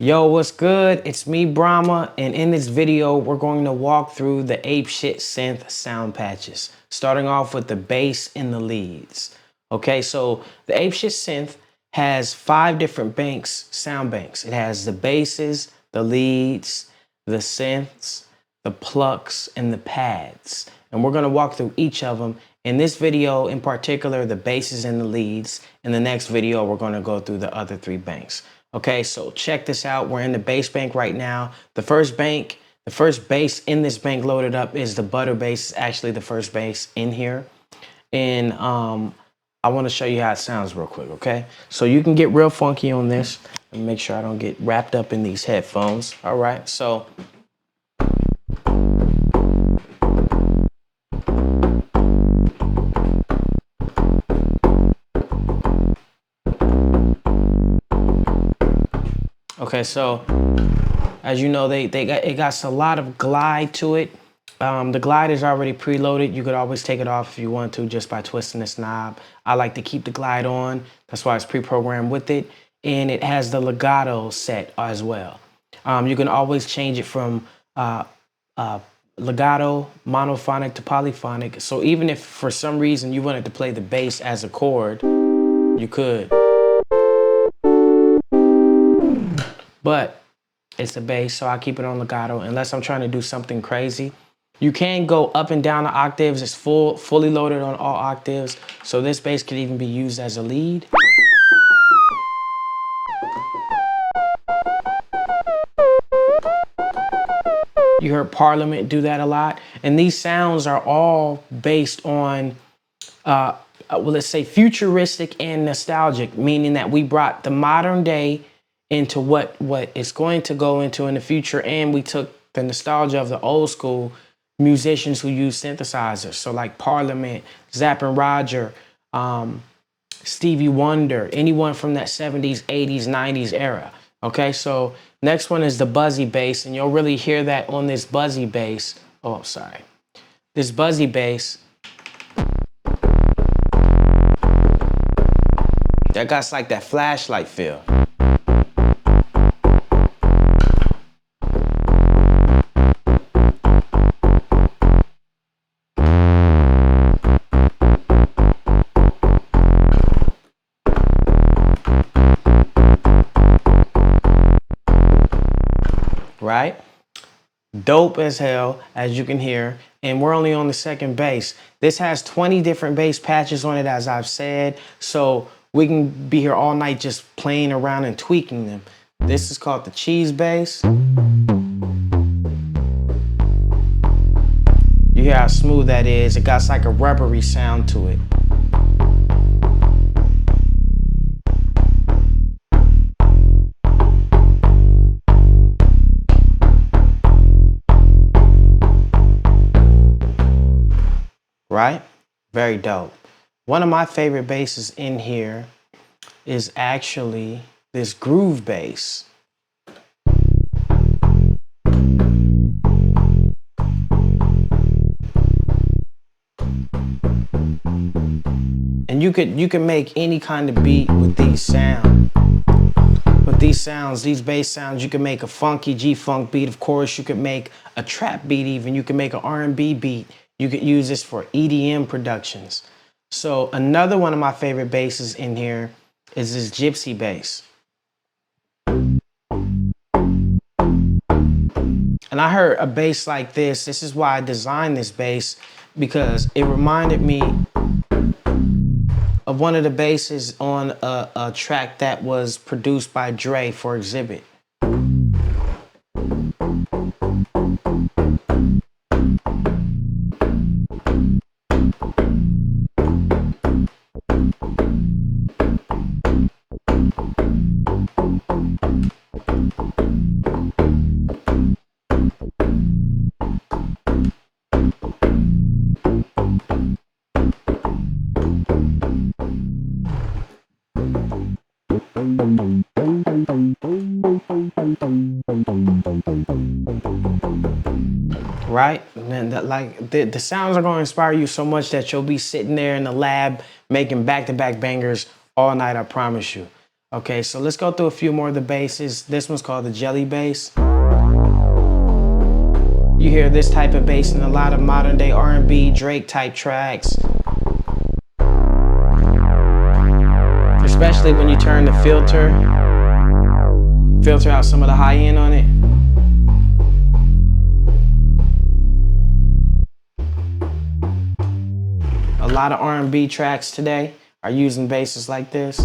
Yo, what's good? It's me, Brahma, and in this video, we're going to walk through the Apeshyt Synth sound patches, starting off with the bass and the leads. Okay, so the Apeshyt Synth has 5 different sound banks. It has the basses, the leads, the synths, the plucks, and the pads. And we're gonna walk through each of them. In this video, in particular, the basses and the leads. In the next video, we're gonna go through the other 3 banks. Okay, so check this out. We're in the bass bank right now. The first bass in this bank loaded up is the butter bass. It's actually the first bass in here. And I want to show you how it sounds real quick, okay? So you can get real funky on this and make sure I don't get wrapped up in these headphones. All right, so okay, so as you know, it got a lot of glide to it. The glide is already preloaded. You could always take it off if you want to just by twisting this knob. I like to keep the glide on. That's why it's pre-programmed with it. And it has the legato set as well. You can always change it from legato, monophonic to polyphonic. So even if for some reason you wanted to play the bass as a chord, you could. But it's a bass, so I keep it on legato unless I'm trying to do something crazy. You can go up and down the octaves. It's fully loaded on all octaves. So this bass could even be used as a lead. You heard Parliament do that a lot. And these sounds are all based on, well, let's say futuristic and nostalgic, meaning that we brought the modern day into what it's going to go into in the future. And we took the nostalgia of the old school musicians who use synthesizers. So like Parliament, Zapp and Roger, Stevie Wonder, anyone from that 70s, 80s, 90s era. Okay, so next one is the Buzzy Bass, and you'll really hear that on this Buzzy Bass. Oh, sorry. This Buzzy Bass. That got like that flashlight feel. Right? Dope as hell, as you can hear. And we're only on the second bass. This has 20 different bass patches on it, as I've said. So we can be here all night just playing around and tweaking them. This is called the cheese bass. You hear how smooth that is. It got like a rubbery sound to it. Right? Very dope. One of my favorite basses in here is actually this groove bass. And you can make any kind of beat with these sounds. With these sounds, these bass sounds, you can make a funky G-funk beat. Of course, you could make a trap beat even. You can make an R&B beat. You could use this for EDM productions. So another one of my favorite basses in here is this Gypsy Bass. And I heard a bass like this. This is why I designed this bass, because it reminded me of one of the basses on a track that was produced by Dre for Exhibit. Right? And then the sounds are going to inspire you so much that you'll be sitting there in the lab making back-to-back bangers all night, I promise you. Okay, so let's go through a few more of the basses. This one's called the jelly bass. You hear this type of bass in a lot of modern day R&B, Drake type tracks. Especially when you turn the filter out some of the high end on it. A lot of R&B tracks today are using basses like this.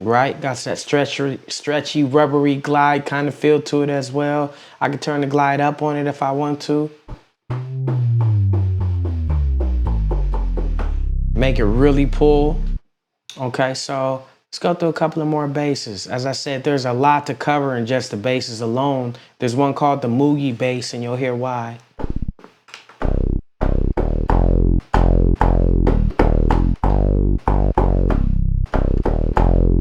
Right, got that stretchy, rubbery glide kind of feel to it as well. I can turn the glide up on it if I want to. Make it really pull. Okay, so let's go through a couple of more basses. As I said, there's a lot to cover in just the basses alone. There's one called the Moogie Bass, and you'll hear why.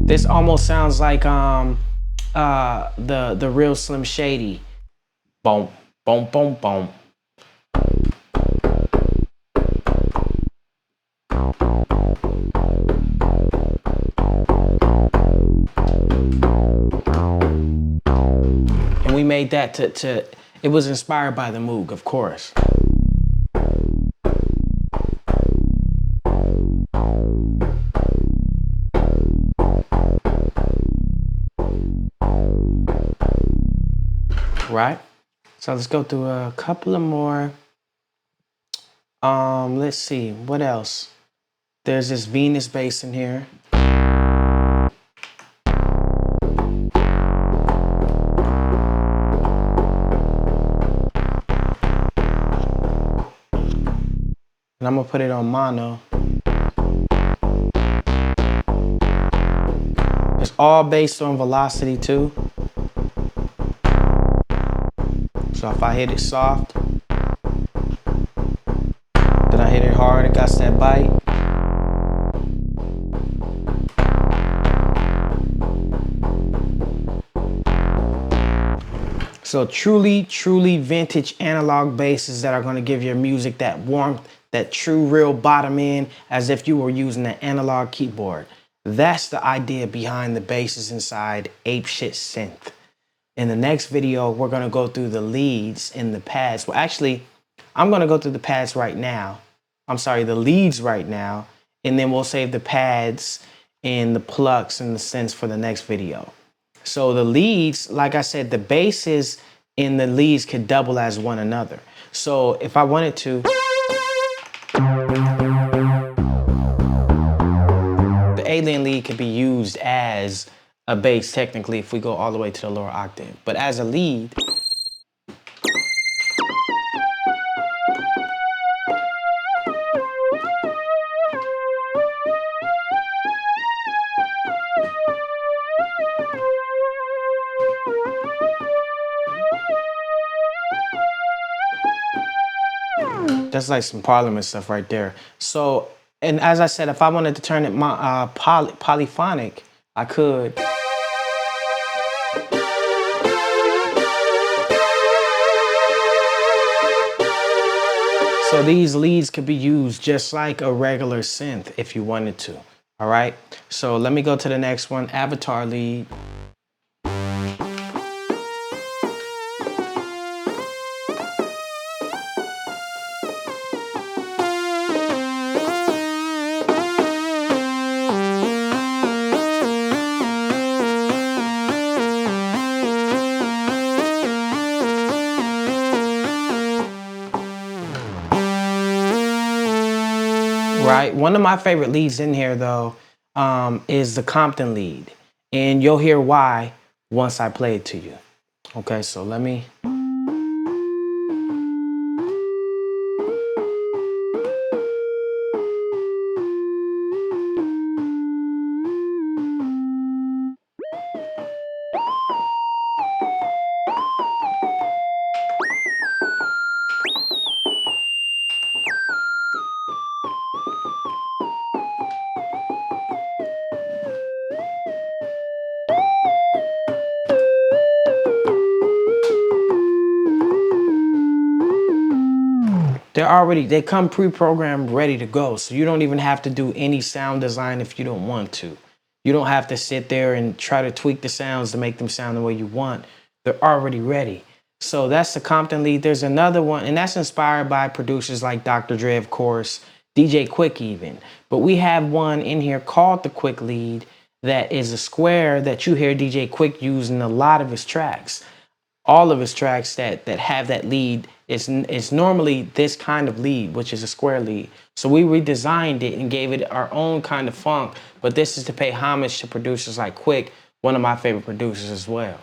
This almost sounds like the real Slim Shady. Boom, boom, boom, boom. And we made that it was inspired by the Moog, of course. Right? So let's go through a couple of more. Let's see, what else? There's this Venus bass in here. And I'm gonna put it on mono. It's all based on velocity too. So if I hit it soft, then I hit it hard, it got that bite. So truly vintage analog basses that are gonna give your music that warmth, that true real bottom end, as if you were using an analog keyboard. That's the idea behind the basses inside Apeshyt Synth. In the next video, we're gonna go through the leads and the pads. Well, actually, I'm gonna go through the pads right now. I'm sorry, the leads right now, and then we'll save the pads and the plucks and the synths for the next video. So the leads, like I said, the basses and the leads could double as one another. So if I wanted to, the alien lead could be used as a bass technically if we go all the way to the lower octave. But as a lead, that's like some Parliament stuff right there. So, and as I said, if I wanted to turn it polyphonic, I could. So these leads could be used just like a regular synth if you wanted to. All right. So let me go to the next one, Avatar lead. Right. One of my favorite leads in here, though, is the Compton Lead. And you'll hear why once I play it to you. Okay, so let me. They come pre-programmed, ready to go. So you don't even have to do any sound design if you don't want to. You don't have to sit there and try to tweak the sounds to make them sound the way you want. They're already ready. So that's the Compton Lead. There's another one, and that's inspired by producers like Dr. Dre, of course, DJ Quick even. But we have one in here called the Quick Lead that is a square that you hear DJ Quick use in a lot of his tracks. All of his tracks that have that lead, it's normally this kind of lead, which is a square lead. So we redesigned it and gave it our own kind of funk, but this is to pay homage to producers like Quick, one of my favorite producers as well.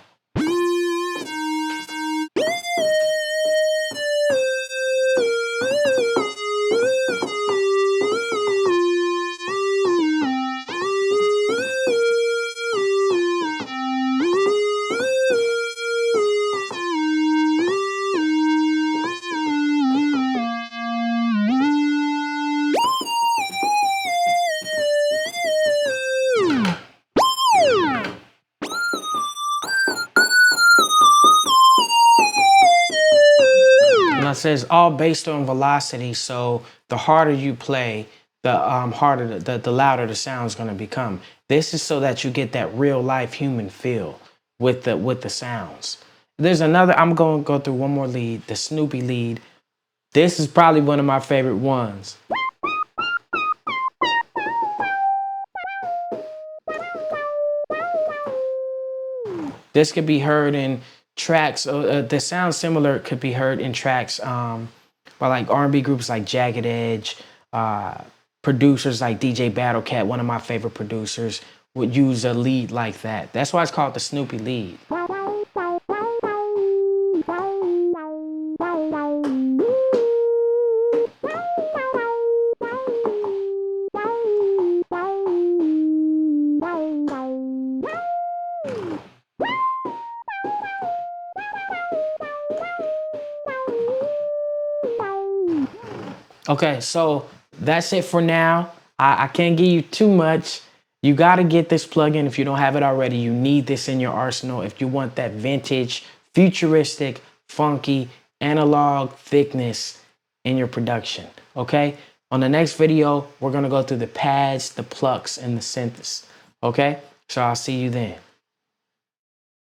And I says all based on velocity, so the harder you play, the harder, the louder the sound is going to become. This is so that you get that real life human feel with the sounds. There's another, I'm going to go through one more lead, the Snoopy Lead. This is probably one of my favorite ones. This could be heard in tracks. The sound similar could be heard in tracks by like R&B groups like Jagged Edge, producers like DJ Battlecat, one of my favorite producers, would use a lead like that. That's why it's called the Snoopy Lead. Okay, so that's it for now. I can't give you too much. You got to get this plugin if you don't have it already. You need this in your arsenal if you want that vintage, futuristic, funky, analog thickness in your production, okay? On the next video, we're going to go through the pads, the plucks, and the synths, okay? So I'll see you then.